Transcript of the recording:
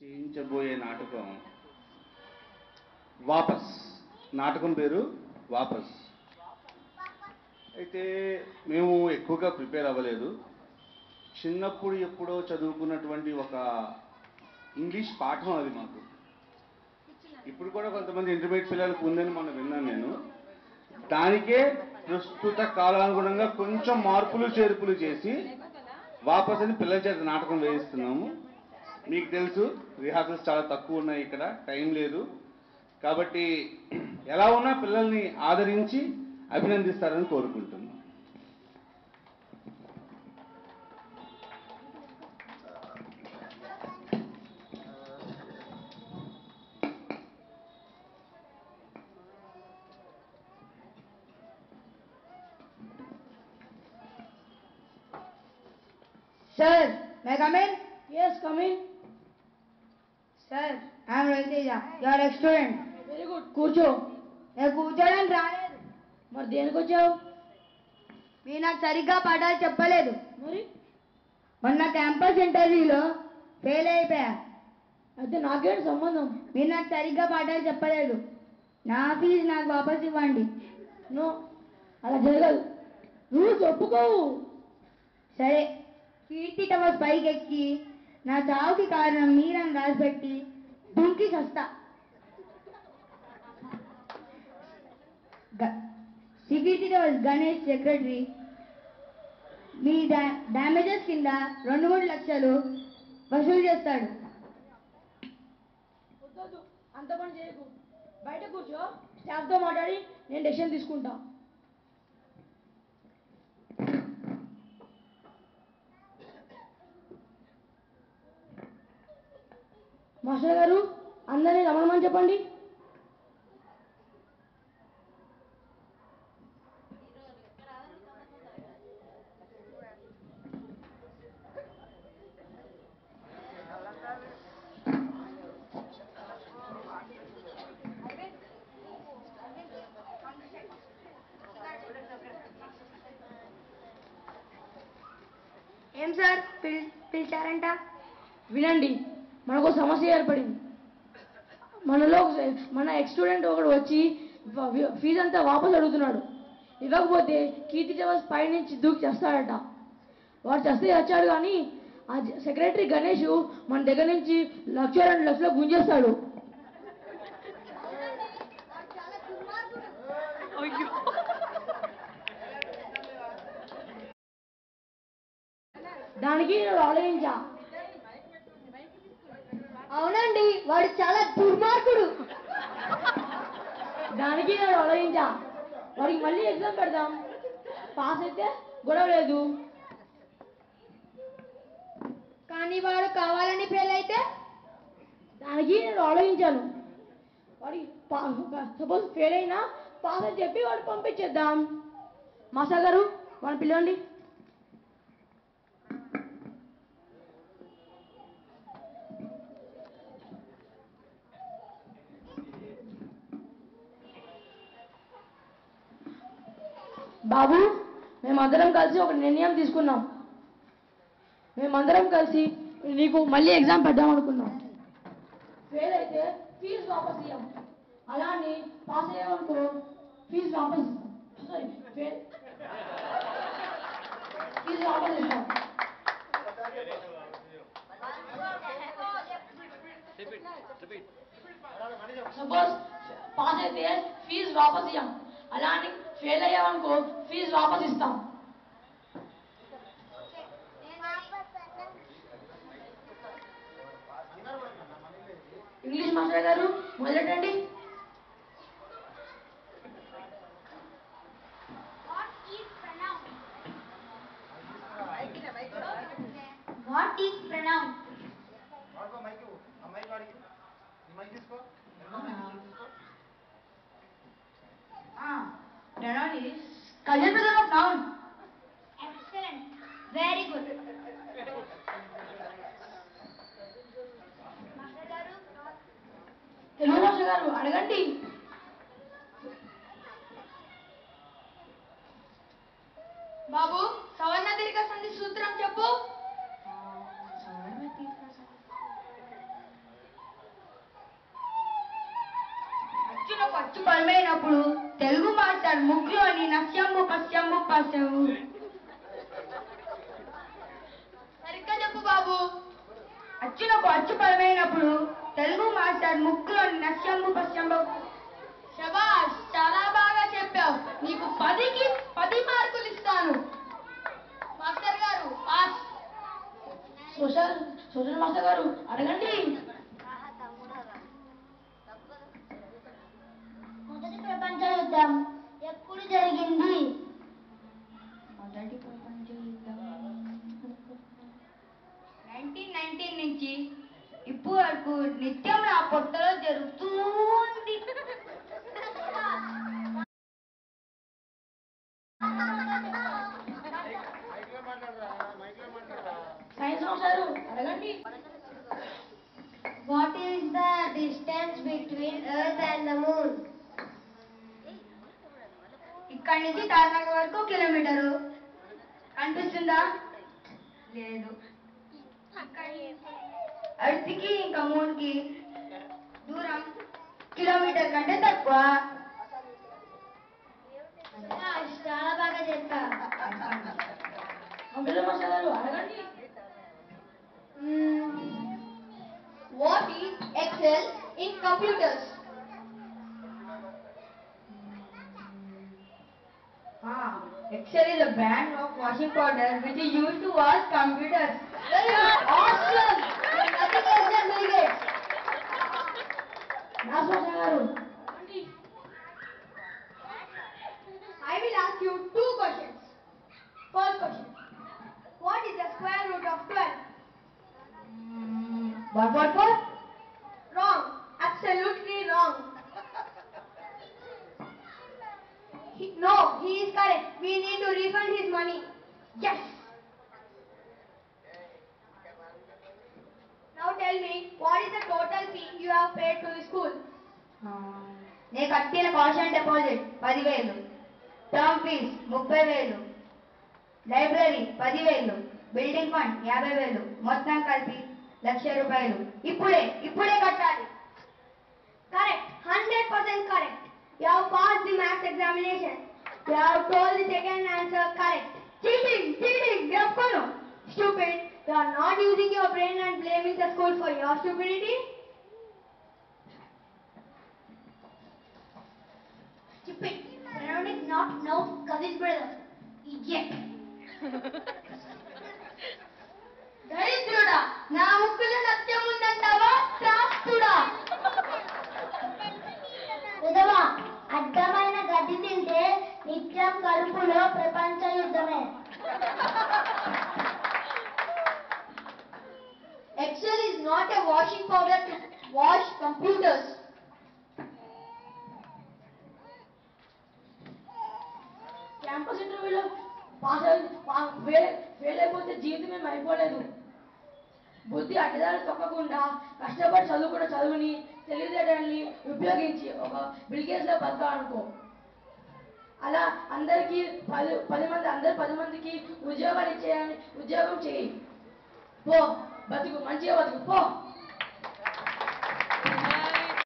చేయించబోయే నాటకం వాపస్. నాటకం పేరు వాపస్. అయితే మేము ఎక్కువగా ప్రిపేర్ అవ్వలేదు. చిన్నప్పుడు ఎప్పుడో చదువుకున్నటువంటి ఒక ఇంగ్లీష్ పాఠం అది మాకు. ఇప్పుడు కూడా కొంతమంది ఇంటర్మీడియట్ పిల్లలకు ఉందని మొన్న విన్నాను నేను. దానికే ప్రస్తుత కాలానుగుణంగా కొంచెం మార్పులు చేర్పులు చేసి వాపస్ అని పిల్లల చేత నాటకం వేయిస్తున్నాము. మీకు తెలుసు రిహార్సల్స్ చాలా తక్కువ ఉన్నాయి, ఇక్కడ టైం లేదు. కాబట్టి ఎలా ఉన్నా పిల్లల్ని ఆదరించి అభినందిస్తారని కోరుకుంటున్నాను. Sir, may I come in? Yes, come in. Sir, I am Raviteja, your ex-student. Very good. కూర్చో. నేను కూర్చోడానికి రాలేదు. మరి దేనికి వచ్చావు? మీరు నాకు సరిగ్గా పాఠాలు చెప్పలేదు. మరి మొన్న క్యాంపస్ ఇంటర్వ్యూలో ఫెయిల్ అయిపోయా. అయితే నాకేంటి సంబంధం? మీరు నాకు సరిగ్గా పాఠాలు చెప్పలేదు. నా ఫీజు నాకు వాపస్ ఇవ్వండి. నో, అలా జరగదు. రూల్స్ ఒప్పుకోవు. సరే, కీర్తి టవర్స్ పైకి ఎక్కి నా చావుకి కారణం మీరని రాసిపెట్టి దుంకి చస్తా. కీర్తి టవర్స్ గణేష్ సెక్రటరీ మీ డ్యామేజెస్ కింద 2-3 లక్షలు వసూలు చేస్తాడు. వద్దొద్దు, అంత పని చేయకు. బయట కూర్చో, స్టాఫ్తో మాట్లాడి నేను డెసిషన్ తీసుకుంటా. మాస్టర్ గారు, అందరినీ రమ్మని చెప్పండి. ఏం సార్ పిలిచారంట? వినండి, మనకు సమస్య ఏర్పడింది. మన ఎక్స్ స్టూడెంట్ ఒకడు వచ్చి ఫీజు అంతా వాపస్ అడుగుతున్నాడు. ఇవ్వకపోతే కీర్తి టవర్స్ పై నుంచి దూకి చేస్తాడట. వాడు చేస్తే వచ్చాడు, కానీ ఆ సెక్రటరీ గణేష్ మన దగ్గర నుంచి 1-2 లక్షలు గుంజేస్తాడు. దానికి నేను ఆలోచించా. అవునండి, వాడు చాలా దుర్మార్గుడు. దానికి నేను ఆలోచించా. వాడికి మళ్ళీ ఎగ్జామ్ పెడదాం, పాస్ అయితే గొడవ లేదు. కానీ వాడు కావాలని ఫెయిల్ అయితే? దానికి నేను ఆలోచించాను. వాడికి సపోజ్ ఫెయిల్ అయినా పాస్ అని చెప్పి వాడు పంపించేద్దాం. మాస్టర్ గారు, వాడిని పిలవండి. బాబు, మేమందరం కలిసి ఒక నిర్ణయం తీసుకున్నాం. మేమందరం కలిసి నీకు మళ్ళీ ఎగ్జామ్ పెడదాం అనుకున్నాం. ఫెయిల్ అయితే ఫీజు వాపస్ ఇవ్వం. అలా అని పాస్ అయ్యామనుకో ఫీజు వాపస్ ఇస్తాం. సారీ, ఫీజు వాపస్ ఇస్తాం. సపోజ్ పాస్ అయితే ఫీజు వాపస్ ఇవ్వం. అలా అని ఫెయిల్ అయ్యామనుకో ఫీజు వాపస్ ఇస్తాం. ఇంగ్లీష్ మాస్టర్ గారు, మొదలెట్టండి. What is pronoun? Pronoun is cousin brother of noun. Excellent. Very good. Master garu. Telugu master గారు, అడగండి. బాబు, సవర్ణ దీర్ఘ సంధి సూత్రం చెప్పు. అచ్చు పరమైనప్పుడు తెలుగు మాస్టర్ ముగ్గులోని నశ్యంబు పశ్యంబు పశ్యంబు. సరిగ్గా చెప్పు బాబు. అచ్చునకు అచ్చు పరమైనప్పుడు తెలుగు మాస్టర్ ముగ్గులోని నశ్యంబు పశ్యంబు. శబాష్, చాలా బాగా చెప్పావు. నీకు 10కి 10 మార్కులు ఇస్తాను. మాస్టర్ గారు పాస్. సోషల్ మాస్టర్ గారు అడగండి. మొదటి ప్రపంచ యుద్ధం ఎప్పుడు జరిగింది? మొదటి ప్రపంచ యుద్ధం 1919 నుంచి ఇప్పుడు వరకు నిత్యం నా పొట్టలో జరుగుతూ ఉంది. సైన్స్ మాస్టర్ అడగండి. What is the distance between Earth and the Moon? ఇక్కడి నుంచి తార్నాక వరకు కిలోమీటరు. కనిపిస్తుందా? లేదు. అర్త్కి ఇంకా మూన్కి దూరం కిలోమీటర్ కంటే తక్కువ. చాలా బాగా చెప్పా. కంప్యూటర్ మాస్టర్ గారు అడగండి. What is Excel in computers? Excel is a brand of washing powder which is used to wash computers. Very awesome. Nothing else than Bill Gates. Maths master గారు అడగండి. I will ask you 2 questions. First question. What is the square root of 12? What? Wrong. Absolutely wrong. No, he is correct. We need to refund his money. Yes. Now tell me, what is the total fee you have paid to the school? నేను కట్టిన caution deposit 10,000, term fees 30,000, library 10,000, building fund 50,000, మొత్తం కలిపి 1,00,000 రూపాయలు. ఇప్పుడే కట్టాలి. Correct. 100% correct. You have passed the maths examination. You have told the second answer correct. Cheating. Gafkono. Stupid. You are not using your brain and blaming the school for your stupidity. Stupid. Brown is not no cousin brother. Idiot. దరిద్రుడా, నా ముక్కులో నత్యం ఉందంటావా? త్రాస్తుడా. విధవా, అడ్డమైన గడ్డి తింటే నిత్యం కడుపులో ప్రపంచ యుద్ధమే. Excel is not a washing powder to wash computers. Campus ఇంటర్వ్యూలో ఫెయిల్ అయిపోతే జీవితం ఏం అయిపోలేదు. బుద్ధి అడ్డదారి తొక్కకుండా కష్టపడి చదువుకున్న చదువుని తెలివితేటల్ని ఉపయోగించి ఒక బిల్గేట్స్లో బతకాలనుకో. అలా అందరికీ 10 మందికి ఉద్యోగం చేయి. పో, బతుకు, మంచిగా బతుకు, పో.